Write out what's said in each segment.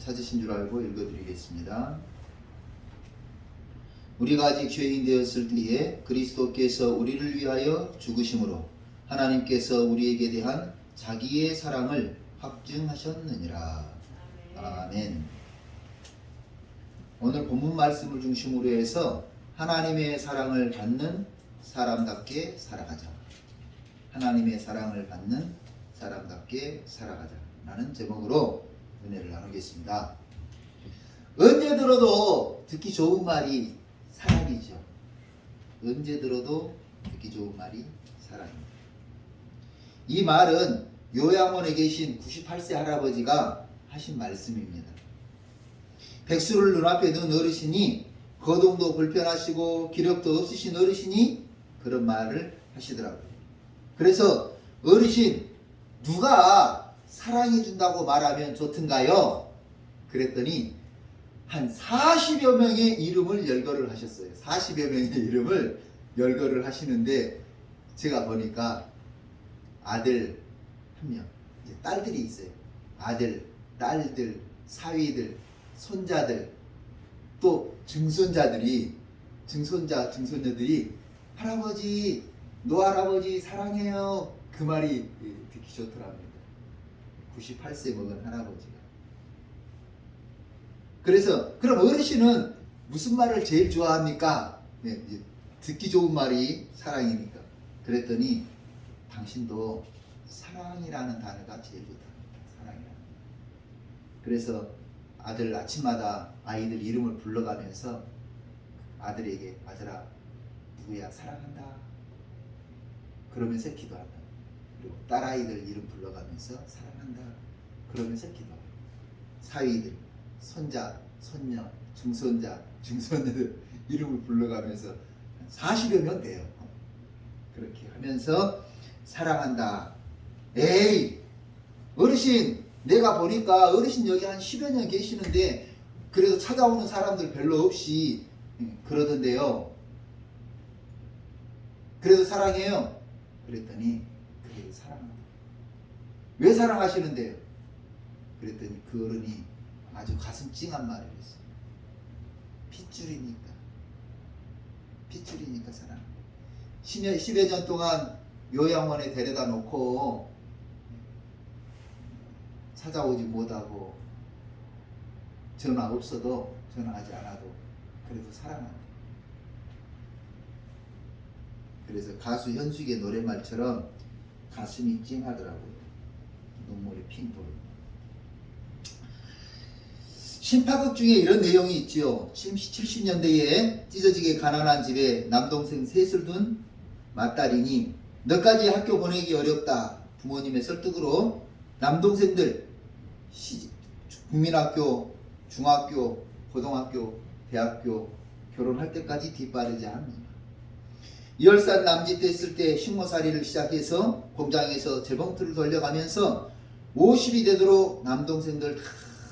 찾으신 줄 알고 읽어드리겠습니다. 우리가 아직 죄인 되었을 때에 그리스도께서 우리를 위하여 죽으심으로 하나님께서 우리에게 대한 자기의 사랑을 확증하셨느니라. 아멘. 오늘 본문 말씀을 중심으로 해서 하나님의 사랑을 받는 사람답게 살아가자. 하나님의 사랑을 받는 사람답게 살아가자 라는 제목으로 은혜를 나누겠습니다. 언제 들어도 듣기 좋은 말이 사랑이죠. 언제 들어도 듣기 좋은 말이 사랑입니다. 이 말은 요양원에 계신 98세 할아버지가 하신 말씀입니다. 백수를 눈앞에 둔 어르신이 거동도 불편하시고 기력도 없으신 어르신이 그런 말을 하시더라고요. 그래서 어르신, 누가 사랑해준다고 말하면 좋던가요? 그랬더니 한 40여 명의 이름을 열거를 하셨어요. 40여 명의 이름을 열거를 하시는데 제가 보니까 아들 한 명, 이제 딸들이 있어요. 아들, 딸들, 사위들, 손자들, 또 증손자들이, 증손녀들이 할아버지, 노할아버지 사랑해요. 그 말이 듣기 좋더랍니다. 98세 먹은 할아버지가. 그래서 그럼 어르신은 무슨 말을 제일 좋아합니까? 네, 듣기 좋은 말이 사랑이니까. 그랬더니 당신도 사랑이라는 단어가 제일 좋답니다. 사랑이라는. 그래서 아들 아침마다 아이들 이름을 불러가면서 아들에게 아들아 누구야 사랑한다 그러면서 기도한다. 그리고 딸아이들 이름 불러가면서 사랑한다 그러면서 기도한다. 사위들, 손자, 손녀, 증손자, 증손녀들 이름을 불러가면서 40여 명 돼요. 그렇게 하면서 사랑한다. 에이 어르신, 내가 보니까 어르신 여기 한 10여 년 계시는데 그래도 찾아오는 사람들 별로 없이 그러던데요. 그래도 사랑해요. 그랬더니 그래도 사랑한다. 왜 사랑하시는데요? 그랬더니 그 어른이 아주 가슴 찡한 말을 했어요. 핏줄이니까. 핏줄이니까 사랑. 10여 년 동안 요양원에 데려다 놓고 찾아오지 못하고 전화 없어도 전화하지 않아도 그래도 사랑한다. 그래서 가수 현숙의 노랫말처럼 가슴이 찡하더라고요. 눈물이 핑 돌고. 신파극 중에 이런 내용이 있지요. 70년대에 찢어지게 가난한 집에 남동생 셋을 둔 맏딸이니 너까지 학교 보내기 어렵다. 부모님의 설득으로 남동생들 국민학교, 중학교, 고등학교, 대학교 결혼할 때까지 뒷바르지 않는다. 10살 남짓 됐을 때 식모살이를 시작해서 공장에서 재봉틀을 돌려가면서 50이 되도록 남동생들 다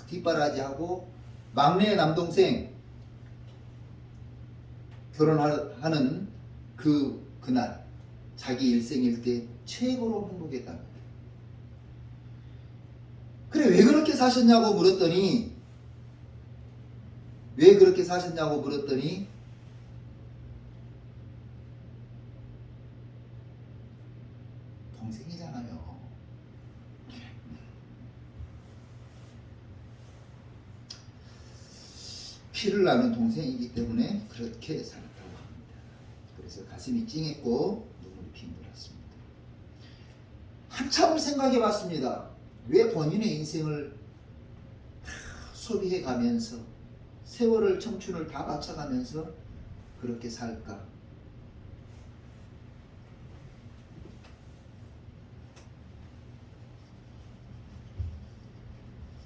뒷바라지하고 막내 남동생 결혼하는 그날 자기 일생일 때 최고로 행복했답니다. 그래 왜 그렇게 사셨냐고 물었더니 동생이잖아요. 피를 나눈 동생이기 때문에 그렇게 살았다고 합니다. 그래서 가슴이 찡했고 눈물이 핑 돌았습니다. 한참을 생각해 봤습니다. 왜 본인의 인생을 다 소비해 가면서 세월을 청춘을 다 바쳐가면서 그렇게 살까?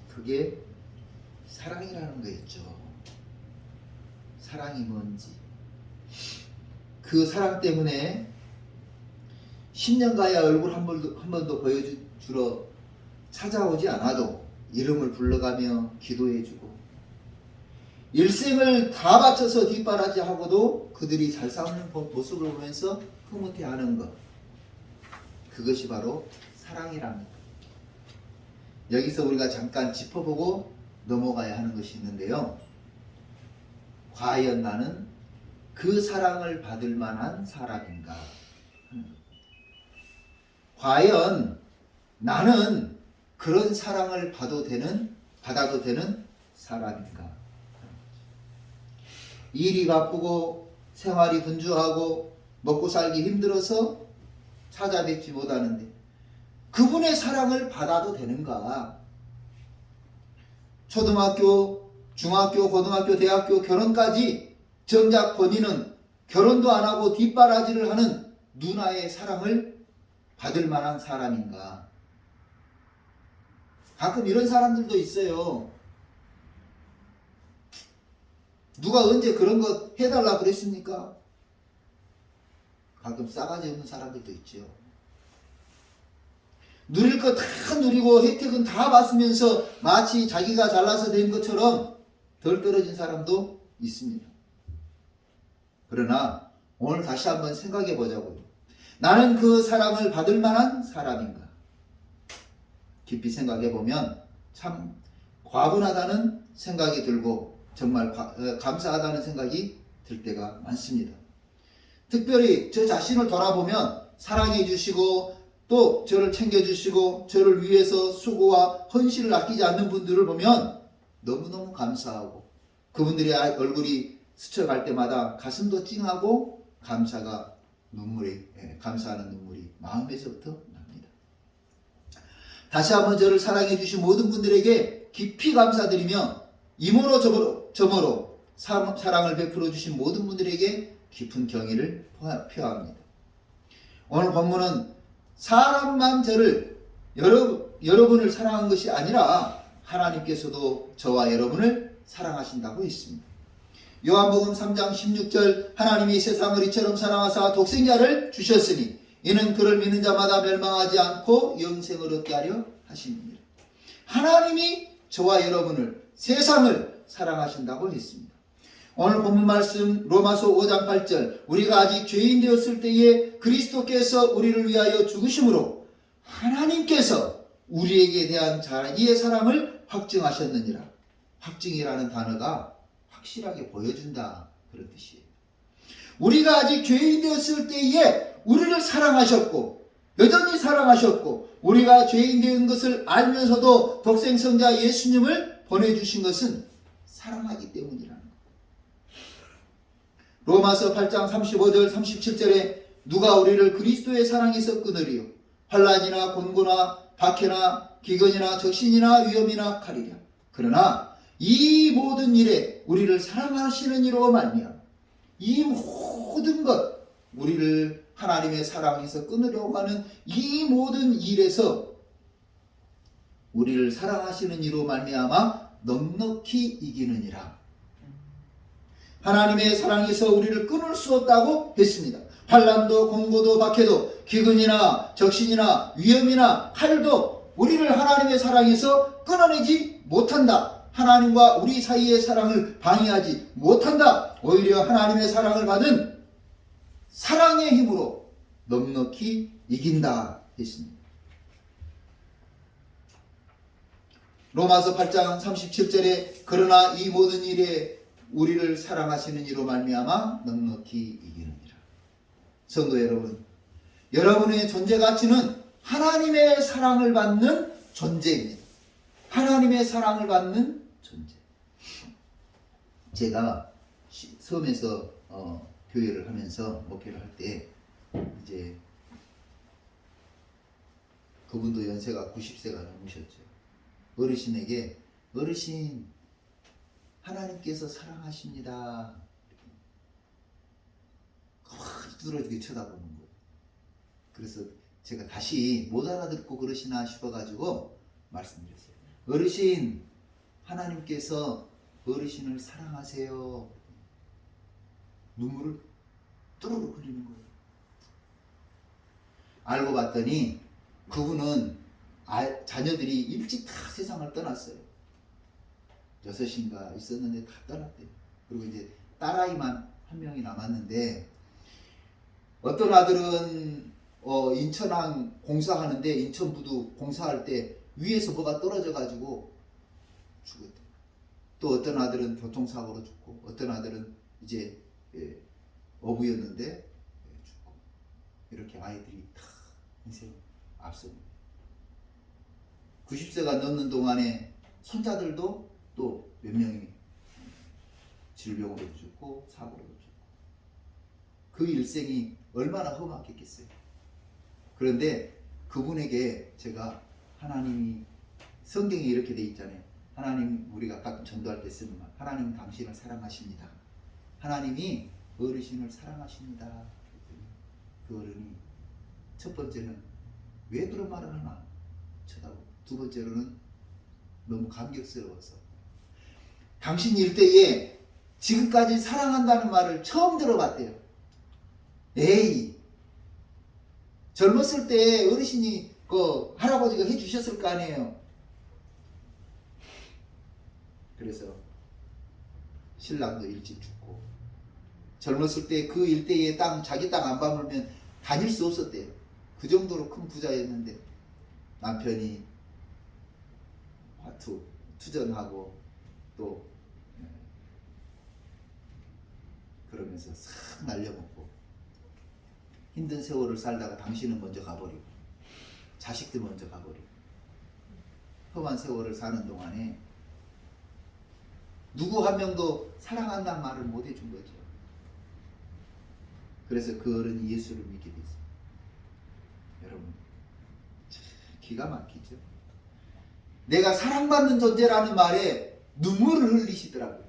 그게 사랑이라는 거였죠. 사랑이 뭔지. 그 사랑 때문에 10년 가야 얼굴 한 번도 보여주러 찾아오지 않아도 이름을 불러가며 기도해주고 일생을 다 바쳐서 뒷바라지하고도 그들이 잘 싸우는 모습을 보면서 흐뭇해하는 것. 그것이 바로 사랑이랍니다. 여기서 우리가 잠깐 짚어보고 넘어가야 하는 것이 있는데요. 과연 나는 그 사랑을 받을 만한 사람인가? 과연 나는 그런 사랑을 받아도 되는 사람인가? 일이 바쁘고 생활이 분주하고 먹고 살기 힘들어서 찾아뵙지 못하는데 그분의 사랑을 받아도 되는가? 초등학교, 중학교, 고등학교, 대학교, 결혼까지 정작 본인은 결혼도 안 하고 뒷바라지를 하는 누나의 사랑을 받을 만한 사람인가? 가끔 이런 사람들도 있어요. 누가 언제 그런 거 해달라 그랬습니까? 가끔 싸가지 없는 사람들도 있죠. 누릴 거 다 누리고 혜택은 다 받으면서 마치 자기가 잘나서 된 것처럼 덜 떨어진 사람도 있습니다. 그러나 오늘 다시 한번 생각해 보자고요. 나는 그 사랑을 받을 만한 사람인가? 깊이 생각해 보면 참 과분하다는 생각이 들고 정말 감사하다는 생각이 들 때가 많습니다. 특별히 저 자신을 돌아보면 사랑해 주시고 또 저를 챙겨주시고 저를 위해서 수고와 헌신을 아끼지 않는 분들을 보면 너무너무 감사하고 그분들의 얼굴이 스쳐갈 때마다 가슴도 찡하고 감사하는 눈물이 마음에서부터 납니다. 다시 한번 저를 사랑해 주신 모든 분들에게 깊이 감사드리며 이모로 저모로 사랑을 베풀어 주신 모든 분들에게 깊은 경의를 표합니다. 오늘 본문은 사람만 여러분을 사랑한 것이 아니라 하나님께서도 저와 여러분을 사랑하신다고 했습니다. 요한복음 3장 16절 하나님이 세상을 이처럼 사랑하사 독생자를 주셨으니 이는 그를 믿는 자마다 멸망하지 않고 영생을 얻게 하려 하심입니다. 하나님이 저와 여러분을 세상을 사랑하신다고 했습니다. 오늘 본문 말씀 로마서 5장 8절 우리가 아직 죄인 되었을 때에 그리스도께서 우리를 위하여 죽으심으로 하나님께서 우리에게 대한 자기의 사랑을 확증하셨느니라. 확증이라는 단어가 확실하게 보여준다 그런 뜻이에요. 우리가 아직 죄인 되었을 때에 우리를 사랑하셨고 여전히 사랑하셨고 우리가 죄인 된 것을 알면서도 독생성자 예수님을 보내주신 것은 사랑하기 때문이라는 것. 로마서 8장 35절 37절에 누가 우리를 그리스도의 사랑에서 끊으리요 환난이나 곤고나 박해나 기근이나 적신이나 위험이나 칼이랴. 그러나 이 모든 일에 우리를 사랑하시는 이로 말미암아 이 모든 것 우리를 하나님의 사랑에서 끊으려고 하는 이 모든 일에서 우리를 사랑하시는 이로 말미암아 넉넉히 이기느니라. 하나님의 사랑에서 우리를 끊을 수 없다고 했습니다. 환난도 곤고도 박해도 기근이나 적신이나 위험이나 칼도 우리를 하나님의 사랑에서 끊어내지 못한다. 하나님과 우리 사이의 사랑을 방해하지 못한다. 오히려 하나님의 사랑을 받은 사랑의 힘으로 넉넉히 이긴다 했습니다. 로마서 8장 37절에 그러나 이 모든 일에 우리를 사랑하시는 이로 말미암아 넉넉히 이기느니라. 성도 여러분, 여러분의 존재 가치는 하나님의 사랑을 받는 존재입니다. 하나님의 사랑을 받는 존재. 제가 섬에서 교회를 하면서 목회를 할 때 이제 그분도 연세가 90세가 넘으셨죠. 어르신에게 어르신 하나님께서 사랑하십니다. 확 두드러지게 쳐다보는 거예요. 그래서 제가 다시 못 알아듣고 그러시나 싶어가지고 말씀드렸어요. 어르신 하나님께서 어르신을 사랑하세요. 눈물을 뚜루룩 흘리는 거예요. 알고 봤더니 그분은 자녀들이 일찍 다 세상을 떠났어요. 6인가 있었는데 다 떠났대요. 그리고 이제 딸아이만 한 명이 남았는데 어떤 아들은 인천항 공사하는데 인천부두 공사할 때 위에서 뭐가 떨어져 가지고 죽었대요. 또 어떤 아들은 교통사고로 죽고 어떤 아들은 이제 어부였는데 죽고 이렇게 아이들이 다 인생 앞섭니다. 90세가 넘는 동안에 손자들도 또 몇 명이 질병으로 죽고 사고로도 죽고 그 일생이 얼마나 험악했겠어요. 그런데 그분에게 제가 하나님이 성경에 이렇게 돼 있잖아요. 하나님 우리가 가끔 전도할 때 쓰는 말 하나님은 당신을 사랑하십니다. 하나님이 어르신을 사랑하십니다. 그 어른이 첫 번째는 왜 그런 말을 하나 쳐다보고 두 번째로는 너무 감격스러워서 당신 일대에 지금까지 사랑한다는 말을 처음 들어봤대요. 에이 젊었을 때 어르신이 그 할아버지가 해주셨을 거 아니에요. 그래서 신랑도 일찍 죽고 젊었을 때 그 일대에 자기 땅 안 밟으면 다닐 수 없었대요. 그 정도로 큰 부자였는데 남편이 화투 투전하고 또 그러면서 싹 날려먹고 힘든 세월을 살다가 당신은 먼저 가버리고 자식들 먼저 가버리고 험한 세월을 사는 동안에 누구 한 명도 사랑한다는 말을 못 해준 거죠. 그래서 그 어른이 예수를 믿게 됐어요. 여러분 기가 막히죠. 내가 사랑받는 존재라는 말에 눈물을 흘리시더라고요.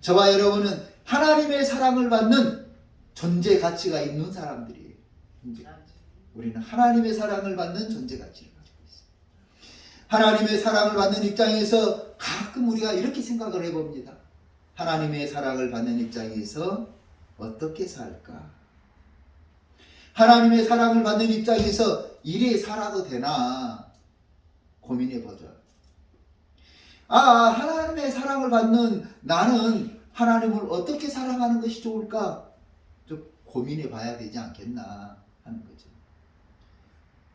저와 여러분은 하나님의 사랑을 받는 존재 가치가 있는 사람들이에요. 우리는 하나님의 사랑을 받는 존재 가치를 가지고 있어요. 하나님의 사랑을 받는 입장에서 가끔 우리가 이렇게 생각을 해봅니다. 하나님의 사랑을 받는 입장에서 어떻게 살까? 하나님의 사랑을 받는 입장에서 이래 살아도 되나? 고민해보죠. 하나님의 사랑을 받는 나는 하나님을 어떻게 사랑하는 것이 좋을까? 좀 고민해 봐야 되지 않겠나 하는 거죠.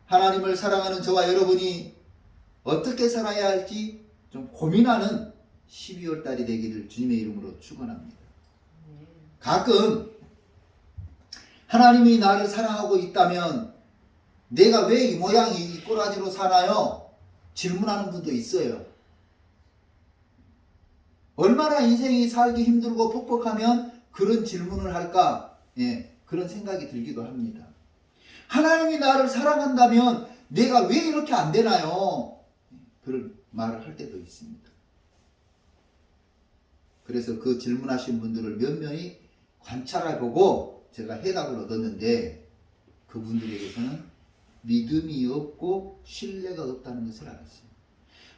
하나님을 사랑하는 저와 여러분이 어떻게 살아야 할지 좀 고민하는 12월 달이 되기를 주님의 이름으로 축원합니다. 가끔 하나님이 나를 사랑하고 있다면 내가 왜 이 모양이 이 꼬라지로 사나요? 질문하는 분도 있어요. 얼마나 인생이 살기 힘들고 퍽퍽하면 그런 질문을 할까? 그런 생각이 들기도 합니다. 하나님이 나를 사랑한다면 내가 왜 이렇게 안 되나요? 그런 말을 할 때도 있습니다. 그래서 그 질문하신 분들을 면면히 관찰해보고 제가 해답을 얻었는데 그분들에게서는 믿음이 없고 신뢰가 없다는 것을 알았어요.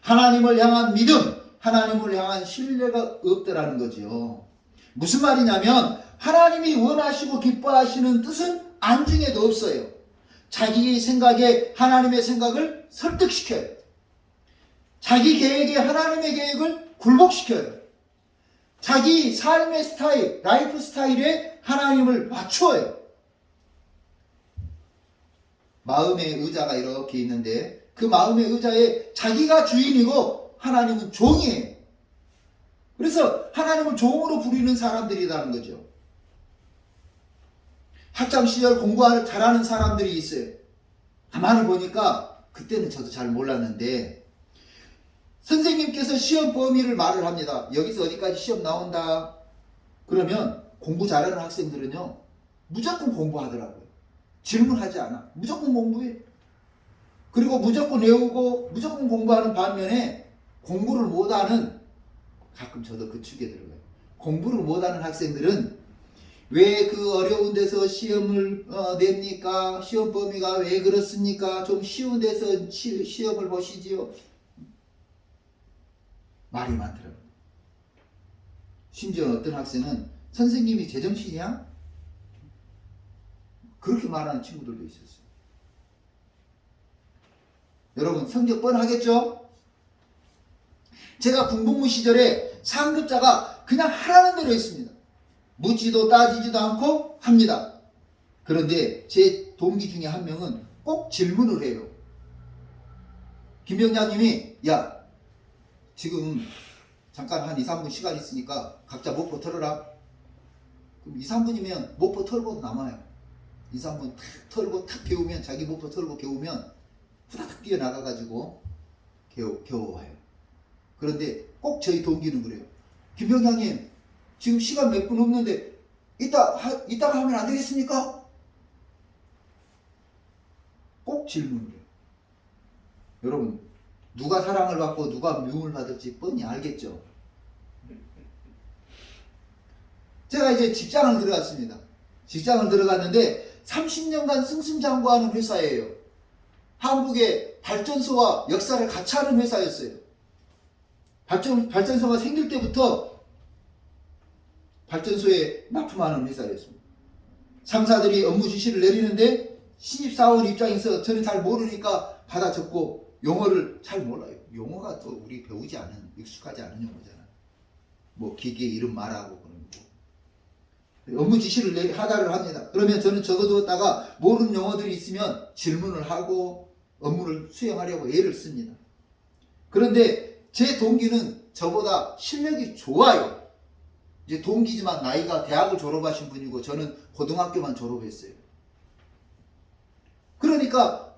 하나님을 향한 믿음, 하나님을 향한 신뢰가 없다라는 거죠. 무슨 말이냐면 하나님이 원하시고 기뻐하시는 뜻은 안중에도 없어요. 자기 생각에 하나님의 생각을 설득시켜요. 자기 계획에 하나님의 계획을 굴복시켜요. 자기 삶의 스타일, 라이프 스타일에 하나님을 맞추어요. 마음의 의자가 이렇게 있는데 그 마음의 의자에 자기가 주인이고 하나님은 종이에요. 그래서 하나님을 종으로 부리는 사람들이라는 거죠. 학창시절 공부 잘하는 사람들이 있어요. 가만히 보니까 그때는 저도 잘 몰랐는데 선생님께서 시험 범위를 말을 합니다. 여기서 어디까지 시험 나온다. 그러면 공부 잘하는 학생들은요 무조건 공부하더라고요. 질문하지 않아. 무조건 공부해. 그리고 무조건 외우고 무조건 공부하는 반면에 공부를 못하는, 가끔 저도 그 축에 들어가요. 공부를 못하는 학생들은 왜 그 어려운 데서 시험을 냅니까? 시험 범위가 왜 그렇습니까? 좀 쉬운 데서 시험을 보시지요. 말이 많더라고요. 심지어 어떤 학생은 선생님이 제정신이야? 그렇게 말하는 친구들도 있었어요. 여러분 성적 뻔하겠죠? 제가 군복무 시절에 상급자가 그냥 하라는 대로 했습니다. 묻지도 따지지도 않고 합니다. 그런데 제 동기 중에 한 명은 꼭 질문을 해요. 김병장님이 야 지금 잠깐 한 2, 3분 시간 있으니까 각자 목포 털어라. 그럼 2, 3분이면 목포 털고 남아요. 2, 3분 탁 털고 탁 개우면, 자기 목포 털고 개우면 후다닥 뛰어나가가지고 겨워와요. 그런데 꼭 저희 동기는 그래요. 김병장님, 지금 시간 몇 분 없는데 이따가 하면 안 되겠습니까? 꼭 질문을 해요. 여러분, 누가 사랑을 받고 누가 미움을 받을지 뻔히 알겠죠? 제가 이제 직장을 들어갔습니다. 직장을 들어갔는데 30년간 승승장구하는 회사예요. 한국의 발전소와 역사를 같이 하는 회사였어요. 발전소가 생길 때부터 발전소에 납품하는 회사였습니다. 상사들이 업무 지시를 내리는데 신입사원 입장에서 저는 잘 모르니까 받아 적고 용어를 잘 몰라요. 용어가 또 우리 배우지 않은, 익숙하지 않은 용어잖아. 뭐 기계 이름 말하고 그런 거. 업무 지시를 하다를 합니다. 그러면 저는 적어두었다가 모르는 용어들이 있으면 질문을 하고 업무를 수행하려고 애를 씁니다. 그런데 제 동기는 저보다 실력이 좋아요. 이제 동기지만 나이가 대학을 졸업하신 분이고 저는 고등학교만 졸업했어요. 그러니까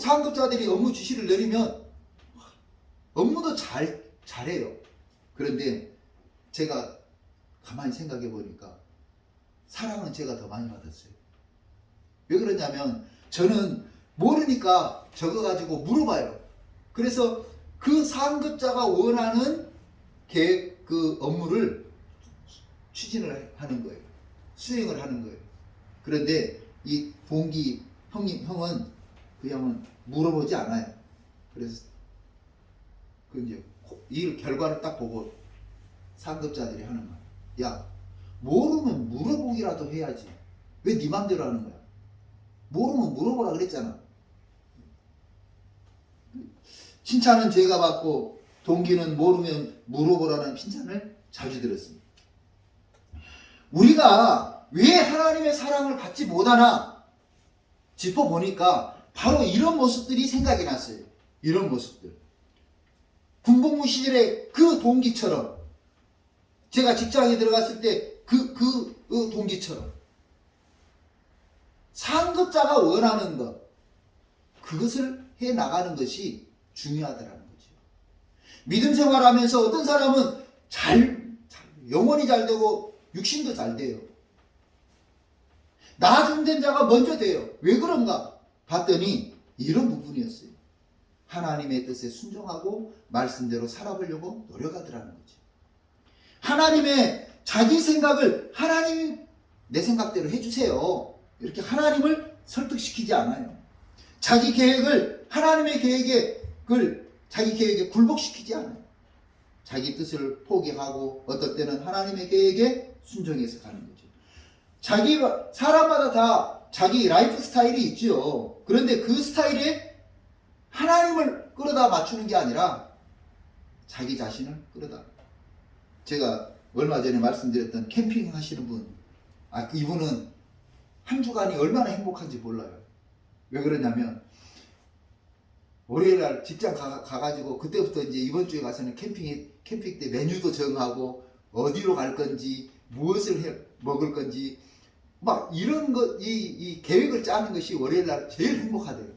상급자들이 업무 지시를 내리면 업무도 잘해요. 그런데 제가 가만히 생각해 보니까 사랑은 제가 더 많이 받았어요. 왜 그러냐면 저는 모르니까 적어가지고 물어봐요. 그래서 그 상급자가 원하는 계획, 그 업무를 추진을 하는 거예요. 수행을 하는 거예요. 그런데 이 동기 형은 그 형은 물어보지 않아요. 그래서 그 이제 일 결과를 딱 보고 상급자들이 하는 말. 야, 모르면 물어보기라도 해야지. 왜 네 맘대로 하는 거야? 모르면 물어보라 그랬잖아. 칭찬은 제가 받고 동기는 모르면 물어보라는 칭찬을 자주 들었습니다. 우리가 왜 하나님의 사랑을 받지 못하나 짚어보니까 바로 이런 모습들이 생각이 났어요. 이런 모습들. 군복무 시절에 그 동기처럼, 제가 직장에 들어갔을 때 그 동기처럼 상급자가 원하는 것, 그것을 해 나가는 것이 중요하더라는 거죠. 믿음 생활하면서 어떤 사람은 영혼이 잘 되고 육신도 잘 돼요. 나 중된 자가 먼저 돼요. 왜 그런가 봤더니 이런 부분이었어요. 하나님의 뜻에 순종하고 말씀대로 살아보려고 노력하더라는 거죠. 하나님의 자기 생각을 하나님 내 생각대로 해주세요. 이렇게 하나님을 설득시키지 않아요. 자기 계획을 하나님의 계획에 자기 계획에 굴복시키지 않아요. 자기 뜻을 포기하고 어떨 때는 하나님의 계획에 순종해서 가는 거죠. 사람마다 다 자기 라이프 스타일이 있죠. 그런데 그 스타일에 하나님을 끌어다 맞추는 게 아니라 자기 자신을 끌어다. 제가 얼마 전에 말씀드렸던 캠핑 하시는 분, 이분은 한 주간이 얼마나 행복한지 몰라요. 왜 그러냐면 월요일날 직장 가가지고 그때부터 이제 이번 주에 가서는 캠핑 때 메뉴도 정하고 어디로 갈 건지 무엇을 먹을 건지 막 이런 이 계획을 짜는 것이 월요일날 제일 행복하대요.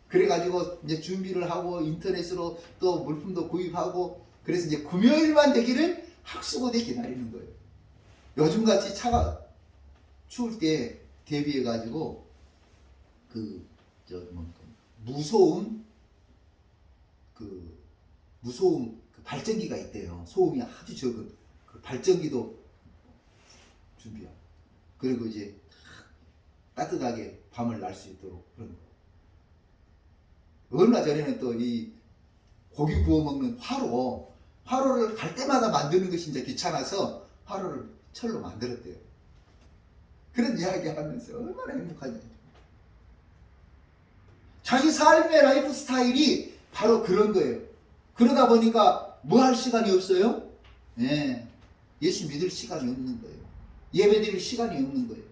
그래가지고 이제 준비를 하고 인터넷으로 또 물품도 구입하고 그래서 이제 금요일만 되기를 학수고대 기다리는 거예요. 요즘같이 차가 추울 때 대비해가지고 무소음 발전기가 있대요. 소음이 아주 적은 그 발전기도 준비하고 그리고 이제 따뜻하게 밤을 날 수 있도록 그런 거. 얼마 전에는 또 이 고기 구워 먹는 화로를 갈 때마다 만드는 것이 이제 귀찮아서 화로를 철로 만들었대요. 그런 이야기 하면서 얼마나 행복하냐. 자기 삶의 라이프 스타일이 바로 그런 거예요. 그러다 보니까 뭐 할 시간이 없어요? 네. 예수 믿을 시간이 없는 거예요. 예배 드릴 시간이 없는 거예요.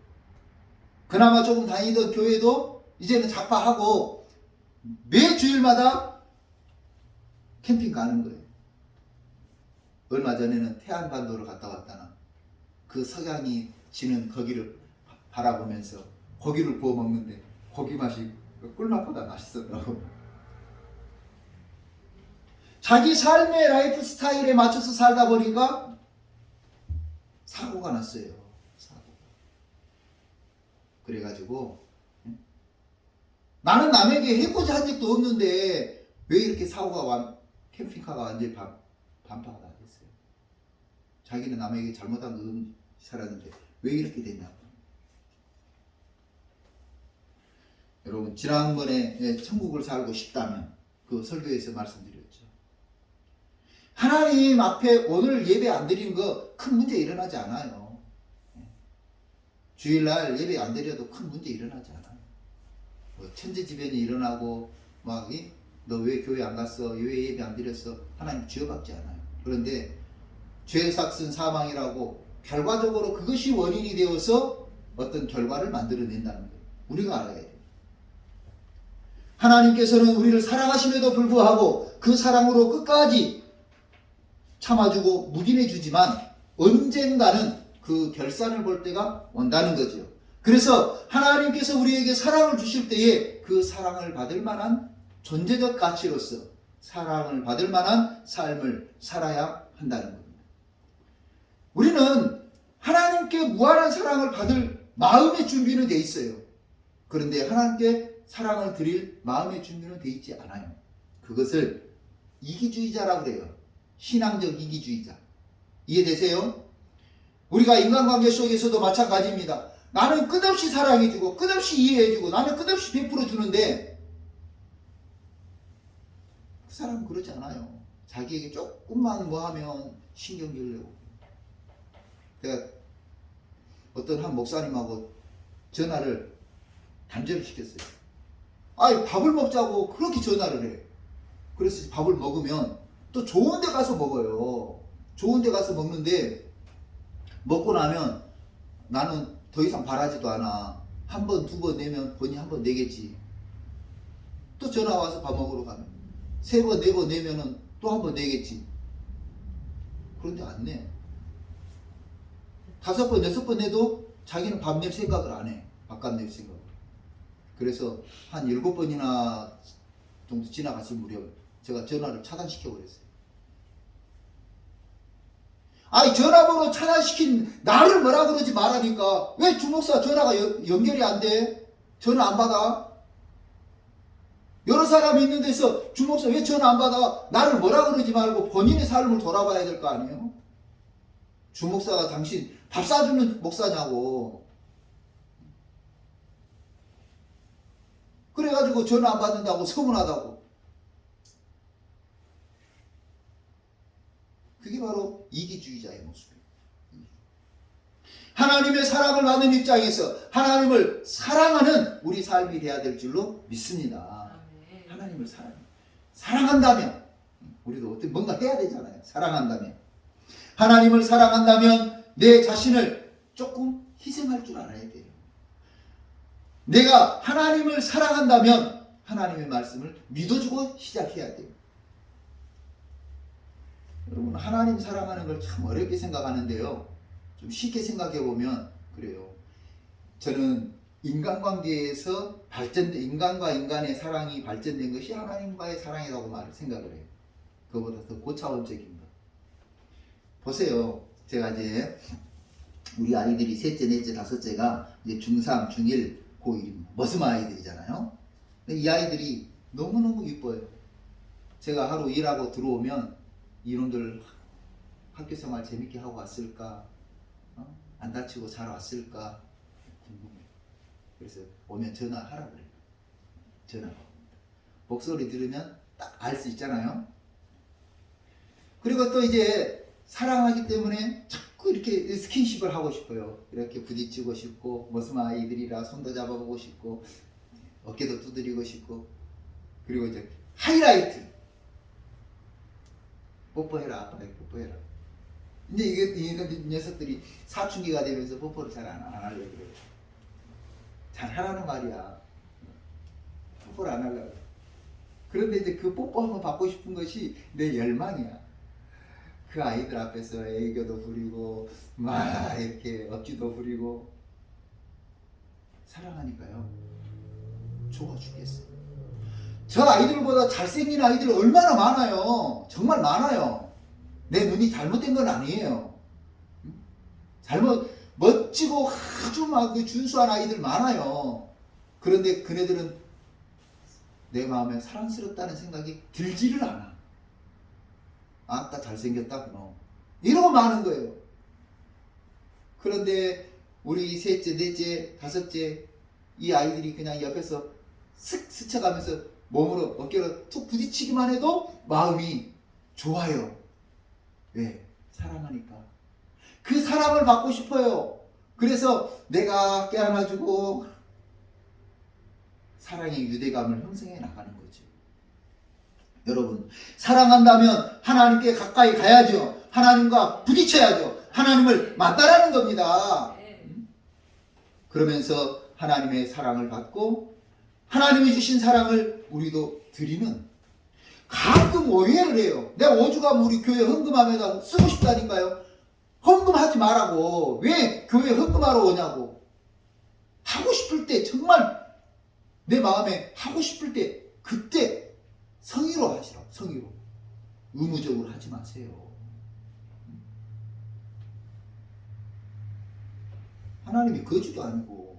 그나마 조금 다니던 교회도 이제는 작파하고 매 주일마다 캠핑 가는 거예요. 얼마 전에는 태안반도를 갔다 왔다나 그 석양이 지는 거기를 바라보면서 고기를 구워 먹는데 고기 맛이 꿀맛보다 맛있었더라고. 자기 삶의 라이프 스타일에 맞춰서 살다 보니까 사고가 났어요. 사고. 그래가지고 나는 남에게 해코지 한 적도 없는데 왜 이렇게 사고가 캠핑카가 완전히 반파가 다 됐어요. 자기는 남에게 잘못한 거 살았는데 왜 이렇게 됐냐. 여러분 지난번에 천국을 살고 싶다면 그 설교에서 말씀드렸죠. 하나님 앞에 오늘 예배 안 드리는 거 큰 문제 일어나지 않아요. 주일날 예배 안 드려도 큰 문제 일어나지 않아요. 뭐 천재지변이 일어나고 막 너 왜 교회 안 갔어? 왜 예배 안 드렸어? 하나님 죄받지 않아요. 그런데 죄 삭은 사망이라고 결과적으로 그것이 원인이 되어서 어떤 결과를 만들어낸다는 거예요. 우리가 알아야 돼요. 하나님께서는 우리를 사랑하심에도 불구하고 그 사랑으로 끝까지 참아주고 묵인해주지만 언젠가는 그 결산을 볼 때가 온다는 거죠. 그래서 하나님께서 우리에게 사랑을 주실 때에 그 사랑을 받을 만한 존재적 가치로서 사랑을 받을 만한 삶을 살아야 한다는 겁니다. 우리는 하나님께 무한한 사랑을 받을 마음의 준비는 돼 있어요. 그런데 하나님께 사랑을 드릴 마음의 준비는 돼 있지 않아요. 그것을 이기주의자라고 그래요. 신앙적 이기주의자. 이해되세요? 우리가 인간관계 속에서도 마찬가지입니다. 나는 끝없이 사랑해주고 끝없이 이해해주고 나는 끝없이 베풀어주는데 그 사람은 그러지 않아요. 자기에게 조금만 뭐 하면 신경질 내고. 내가 어떤 한 목사님하고 전화를 단절을 시켰어요. 아니 밥을 먹자고 그렇게 전화를 해. 그래서 밥을 먹으면 또 좋은 데 가서 먹어요. 좋은 데 가서 먹는데 먹고 나면 나는 더 이상 바라지도 않아. 한 번, 두 번 내면 본인이 한 번 내겠지. 또 전화 와서 밥 먹으러 가면 세 번, 네 번 내면은 또 한 번 내겠지. 그런데 안 내. 다섯 번, 여섯 번 내도 자기는 밥 낼 생각을 안 해. 밥값 낼 생각을. 그래서 한 7번이나 정도 지나갔을 무렵 제가 전화를 차단시켜 버렸어요. 아니 전화번호 차단시킨 나를 뭐라 그러지 말라니까. 왜 주목사 전화가 연결이 안 돼? 전화 안 받아? 여러 사람이 있는 데서 주목사 왜 전화 안 받아? 나를 뭐라 그러지 말고 본인의 삶을 돌아봐야 될 거 아니에요? 주목사가 당신 밥 사주는 목사냐고. 그래가지고 전화 안 받는다고 서운하다고. 그게 바로 이기주의자의 모습이에요. 하나님의 사랑을 받는 입장에서 하나님을 사랑하는 우리 삶이 돼야 될 줄로 믿습니다. 하나님을 사랑한다면 우리도 어떻게 뭔가 해야 되잖아요. 사랑한다면 하나님을 사랑한다면 내 자신을 조금 희생할 줄 알아야 돼요. 내가 하나님을 사랑한다면 하나님의 말씀을 믿어주고 시작해야 돼요. 여러분 하나님 사랑하는 걸 참 어렵게 생각하는데요. 좀 쉽게 생각해 보면 그래요. 저는 인간관계에서 인간과 인간의 사랑이 발전된 것이 하나님과의 사랑이라고 생각을 해요. 그거보다 더 고차원적입니다. 보세요. 제가 이제 우리 아이들이 셋째, 넷째, 다섯째가 이제 중3, 중1, 고1입니다. 머슴 아이들이잖아요. 근데 이 아이들이 너무너무 이뻐요. 제가 하루 일하고 들어오면 이놈들 학교생활 재밌게 하고 왔을까? 안 다치고 잘 왔을까? 궁금해요. 그래서 오면 전화하라 그래요. 전화. 목소리 들으면 딱 알 수 있잖아요. 그리고 또 이제 사랑하기 때문에 자꾸 이렇게 스킨십을 하고 싶어요. 이렇게 부딪히고 싶고 머슴 아이들이라 손도 잡아보고 싶고 어깨도 두드리고 싶고. 그리고 이제 하이라이트. 뽀뽀해라 아빠에게 뽀뽀해라. 이제 이 녀석들이 사춘기가 되면서 뽀뽀를 잘 안 하려고 그래요. 잘 하라는 말이야. 뽀뽀를 안 하려고. 그런데 이제 그 뽀뽀 한번 받고 싶은 것이 내 열망이야. 그 아이들 앞에서 애교도 부리고 막 이렇게 억지도 부리고 사랑하니까요 좋아 죽겠어요. 저 아이들보다 잘생긴 아이들 얼마나 많아요. 정말 많아요. 내 눈이 잘못된 건 아니에요. 멋지고 아주 막 준수한 아이들 많아요. 그런데 그네들은 내 마음에 사랑스럽다는 생각이 들지를 않아. 아까 잘생겼다구나. 이러고 마는 거예요. 그런데 우리 셋째, 넷째, 다섯째 이 아이들이 그냥 옆에서 슥 스쳐가면서 몸으로 어깨로 툭 부딪히기만 해도 마음이 좋아요. 왜? 사랑하니까. 그 사랑을 받고 싶어요. 그래서 내가 깨안아주고 사랑의 유대감을 형성해 나가는 거죠. 여러분, 사랑한다면 하나님께 가까이 가야죠. 하나님과 부딪혀야죠. 하나님을 만나라는 겁니다. 그러면서 하나님의 사랑을 받고 하나님이 주신 사랑을 우리도 드리는, 가끔 오해를 해요. 내가 오죽하면 우리 교회 헌금함에다 쓰고 싶다니까요. 헌금하지 말라고. 왜 교회 헌금하러 오냐고. 하고 싶을 때, 정말 내 마음에 하고 싶을 때 그때 성의로 하시라고. 성의로. 의무적으로 하지 마세요. 하나님이 거지도 아니고.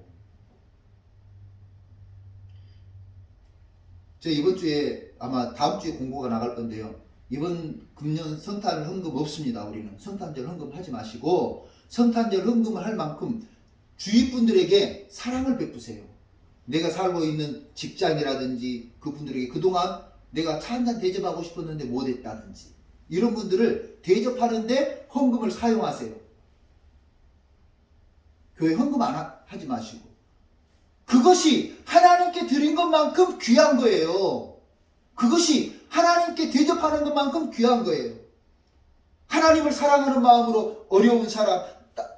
저 이번 주에 아마 다음 주에 공고가 나갈 건데요. 이번 금년 성탄 헌금 없습니다. 우리는 성탄절 헌금 하지 마시고 성탄절 헌금을 할 만큼 주위 분들에게 사랑을 베푸세요. 내가 살고 있는 직장이라든지 그분들에게 그동안 내가 차 한잔 대접하고 싶었는데 못했다든지 이런 분들을 대접하는데 헌금을 사용하세요. 교회 헌금 안 하지 마시고. 그것이 하나님께 드린 것만큼 귀한 거예요. 그것이 하나님께 대접하는 것만큼 귀한 거예요. 하나님을 사랑하는 마음으로 어려운 사람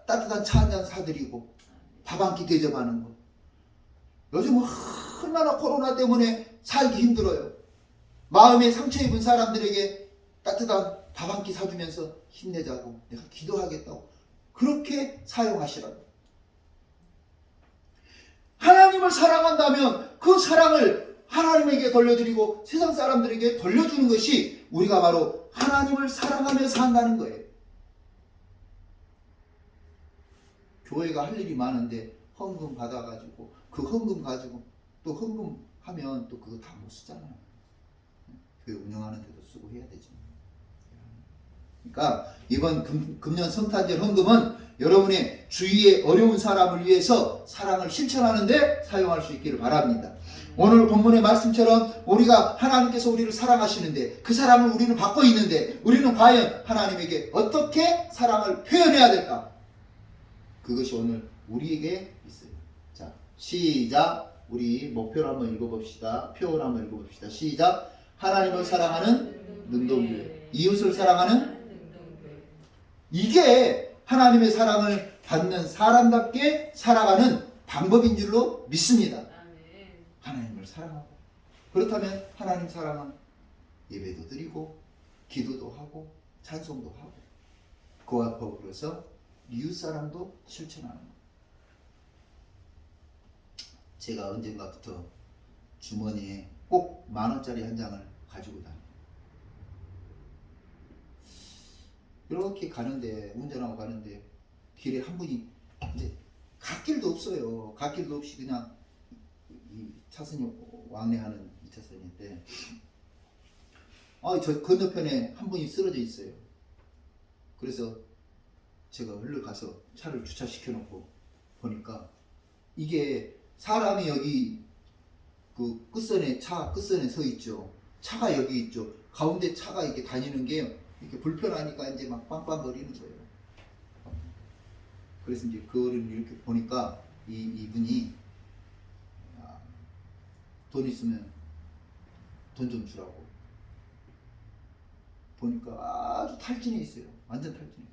따뜻한 차 한잔 사드리고 밥 한 끼 대접하는 거. 요즘 얼마나 코로나 때문에 살기 힘들어요. 마음에 상처 입은 사람들에게 따뜻한 밥 한 끼 사주면서 힘내자고, 내가 기도하겠다고 그렇게 사용하시라고. 하나님을 사랑한다면 그 사랑을 하나님에게 돌려드리고 세상 사람들에게 돌려주는 것이 우리가 바로 하나님을 사랑하며 산다는 거예요. 교회가 할 일이 많은데 헌금 받아가지고 그 헌금 가지고 또 헌금하면 또 그거 다 못 쓰잖아요. 교회 운영하는 데도 쓰고 해야 되죠. 그러니까 이번 금년 성탄절 헌금은 여러분의 주위의 어려운 사람을 위해서 사랑을 실천하는 데 사용할 수 있기를 바랍니다. 오늘 본문의 말씀처럼 우리가 하나님께서 우리를 사랑하시는데 그 사랑을 우리는 받고 있는데 우리는 과연 하나님에게 어떻게 사랑을 표현해야 될까? 그것이 오늘 우리에게 있어요. 자, 시작. 우리 목표를 한번 읽어봅시다. 표를 한번 읽어봅시다. 시작. 하나님을 사랑하는 능동교회, 이웃을 사랑하는 이게 하나님의 사랑을 받는 사람답게 살아가는 방법인 줄로 믿습니다. 하나님을 사랑하고, 그렇다면 하나님 사랑은 예배도 드리고 기도도 하고 찬송도 하고 그와 더불어서 이웃사랑도 실천하는 것. 제가 언젠가부터 주머니에 꼭 10,000원짜리 한 장을 가지고 다녀요. 이렇게 가는데, 운전하고 가는데 길에 한 분이 이제 갓길도 없어요. 갓길도 없이 그냥 이 차선이 왕래하는 2차선인데 저 건너편에 한 분이 쓰러져 있어요. 그래서 제가 얼른 가서 차를 주차시켜 놓고 보니까 이게 사람이 여기 그 끝선에, 차 끝선에 서 있죠. 차가 여기 있죠. 가운데 차가 이렇게 다니는 게 이렇게 불편하니까 이제 막 빵빵거리는 거예요. 그래서 이제 그거를 이렇게 보니까 이분이 돈 있으면 돈 좀 주라고. 보니까 아주 탈진해 있어요. 완전 탈진해.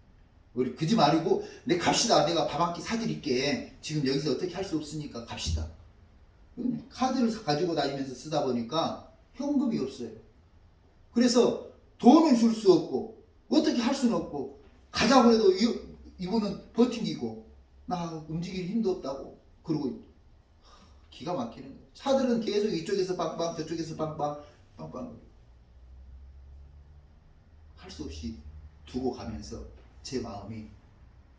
우리 그지 말고 갑시다. 내가 밥 한 끼 사드릴게. 지금 여기서 어떻게 할 수 없으니까 갑시다. 카드를 가지고 다니면서 쓰다 보니까 현금이 없어요. 그래서 돈을 줄 수 없고 어떻게 할 수는 없고 가자고 해도 이분은 버팅기고 나 움직일 힘도 없다고 그러고 기가 막히는 거예요. 차들은 계속 이쪽에서 빵빵 저쪽에서 빵빵 빵빵 할 수 없이 두고 가면서 제 마음이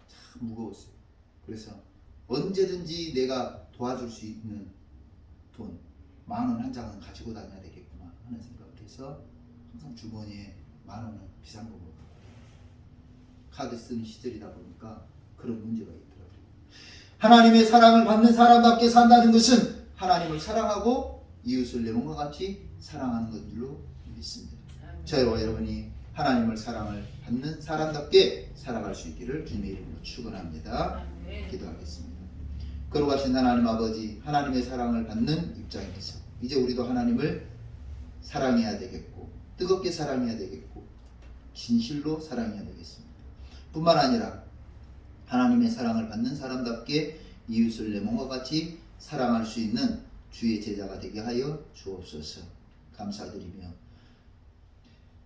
참 무거웠어요. 그래서 언제든지 내가 도와줄 수 있는 돈 10,000원 한 장은 가지고 다녀야 되겠구나 하는 생각을 해서 항상 주머니에 10,000원은 비상금으로 카드 쓰는 시절이다 보니까 그런 문제가 있더라고요. 하나님의 사랑을 받는 사람답게 산다는 것은 하나님을 사랑하고 이웃을 내 몸과 같이 사랑하는 것 줄로 믿습니다. 저와 여러분이 하나님을 사랑을 받는 사람답게 살아갈 수 있기를 주님의 이름으로 축원합니다. 기도하겠습니다. 거룩하신 하나님 아버지, 하나님의 사랑을 받는 입장에서 이제 우리도 하나님을 사랑해야 되겠고 뜨겁게 사랑해야 되겠고 진실로 사랑해야 되겠습니다. 뿐만 아니라 하나님의 사랑을 받는 사람답게 이웃을 내 몸과 같이 사랑할 수 있는 주의 제자가 되게 하여 주옵소서. 감사드리며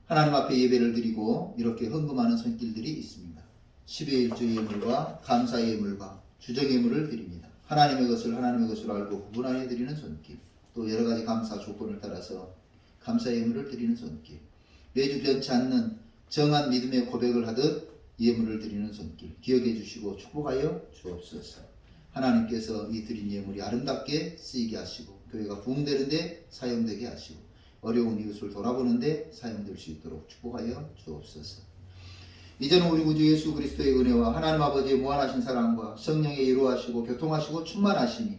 하나님 앞에 예배를 드리고 이렇게 헌금하는 손길들이 있습니다. 10의 1조 예물과 감사 예물과 주정 예물을 드립니다. 하나님의 것을 하나님의 것으로 알고 구분하여 드리는 손길, 또 여러 가지 감사 조건을 따라서 감사 예물을 드리는 손길, 매주 변치 않는 정한 믿음의 고백을 하듯 예물을 드리는 손길 기억해 주시고 축복하여 주옵소서. 하나님께서 이 드린 예물이 아름답게 쓰이게 하시고 교회가 부흥되는데 사용되게 하시고 어려운 이웃을 돌아보는데 사용될 수 있도록 축복하여 주옵소서. 이제는 우리 구주 예수 그리스도의 은혜와 하나님 아버지의 무한하신 사랑과 성령의 이루하시고 교통하시고 충만하심이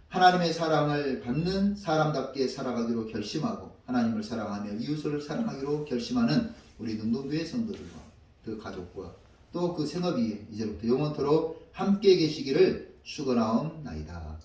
하나님의 사랑을 받는 사람답게 살아가기로 결심하고 하나님을 사랑하며 이웃을 사랑하기로 결심하는 우리 능동교회 성도들과 그 가족과 또 그 생업이 이제부터 영원토록 함께 계시기를 축원하옵나이다.